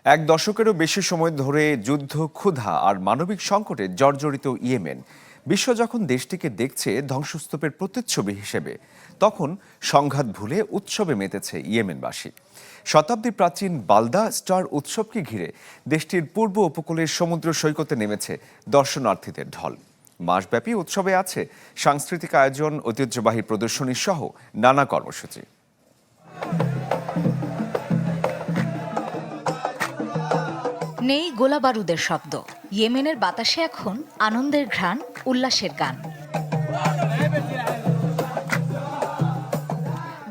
এক দশকেরও বেশি সময় ধরে যুদ্ধ, ক্ষুধা আর মানবিক সংকটে জর্জরিত ইয়েমেন। বিশ্ব যখন দেশটিকে দেখছে ধ্বংসস্তূপের প্রতিচ্ছবি হিসেবে, তখন সংঘাত ভুলে উৎসবে মেতেছে ইয়েমেনবাসী। শতাব্দী প্রাচীন বালদা স্টার উৎসবকে ঘিরে দেশটির পূর্ব উপকূলের সমুদ্র সৈকতে নেমেছে দর্শনার্থীদের ঢল। মাসব্যাপী উৎসবে আছে সাংস্কৃতিক আয়োজন, ঐতিহ্যবাহী প্রদর্শনী সহ নানা কর্মসূচি। নেই গোলাবারুদের শব্দ, ইয়েমেনের বাতাসে এখন আনন্দের ঘ্রাণ, উল্লাসের গান।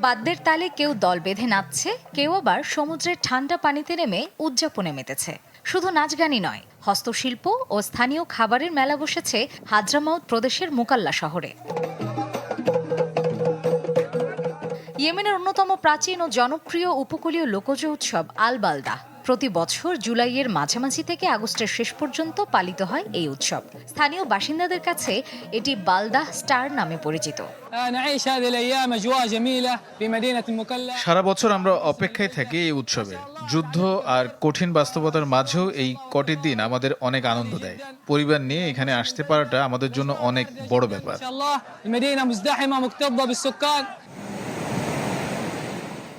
বাদ্যের তালে কেউ দল বেঁধে নাচছে, কেউ আবার সমুদ্রের ঠান্ডা পানিতে নেমে উদযাপনে মেতেছে। শুধু নাচ গানই নয়, হস্তশিল্প ও স্থানীয় খাবারের মেলা বসেছে হাদ্রামাউত প্রদেশের মুকাল্লা শহরে। ইয়েমেনের অন্যতম প্রাচীন ও জনপ্রিয় উপকূলীয় লোকজ উৎসব আল বালদা প্রতি বছর জুলাইয়ের মাঝামাঝি থেকে আগস্টের শেষ পর্যন্ত পালিত হয় এই উৎসব। স্থানীয় বাসিন্দাদের কাছে এটি বালদা স্টার নামে পরিচিত। সারা বছর আমরা অপেক্ষায় থাকি এই উৎসবে। যুদ্ধ আর কঠিন বাস্তবতার মাঝেও এই কটি দিন আমাদের অনেক আনন্দ দেয়। পরিবার নিয়ে এখানে আসতে পারাটা আমাদের জন্য অনেক বড় ব্যাপার।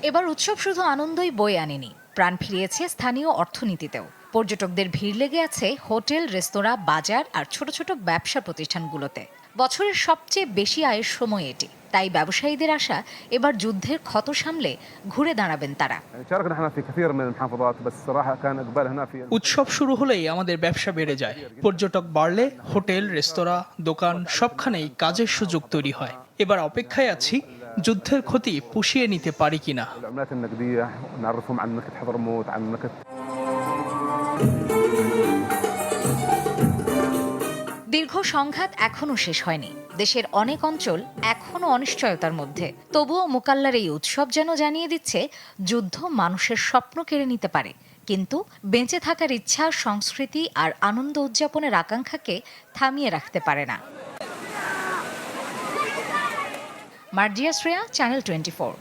এবার উৎসব শুধু আনন্দই বয়ে আনেনি, প্রাণ ফিরিয়েছে স্থানীয় অর্থনীতিতেও। পর্যটকদের ভিড় লেগে আছে হোটেল, রেস্তোরাঁ, বাজার আর ছোট ছোট ব্যবসা প্রতিষ্ঠানগুলোতে। বছরের সবচেয়ে বেশি আয়ের সময় এটি, তাই ব্যবসায়ীদের আশা এবার যুদ্ধের ক্ষত সামলে ঘুরে দাঁড়াবেন তারা। উৎসব শুরু হলেই আমাদের ব্যবসা বেড়ে যায়। পর্যটক বাড়লে হোটেল, রেস্তোরাঁ, দোকান সবখানেই কাজের সুযোগ তৈরি হয়। এবার অপেক্ষায় আছি যুদ্ধের ক্ষতি পুষিয়ে নিতে পারি কিনা। দীর্ঘ সংঘাত এখনো শেষ হয়নি, দেশের অনেক অঞ্চল এখনো অনিশ্চয়তার মধ্যে। তবুও মুকাল্লার এই উৎসব যেন জানিয়ে দিচ্ছে, যুদ্ধ মানুষের স্বপ্ন কেড়ে নিতে পারে, কিন্তু বেঁচে থাকার ইচ্ছা, সংস্কৃতি আর আনন্দ উদযাপনের আকাঙ্ক্ষাকে থামিয়ে রাখতে পারে না। মার্জিয়া শ্রেয়া, চ্যানেল 24।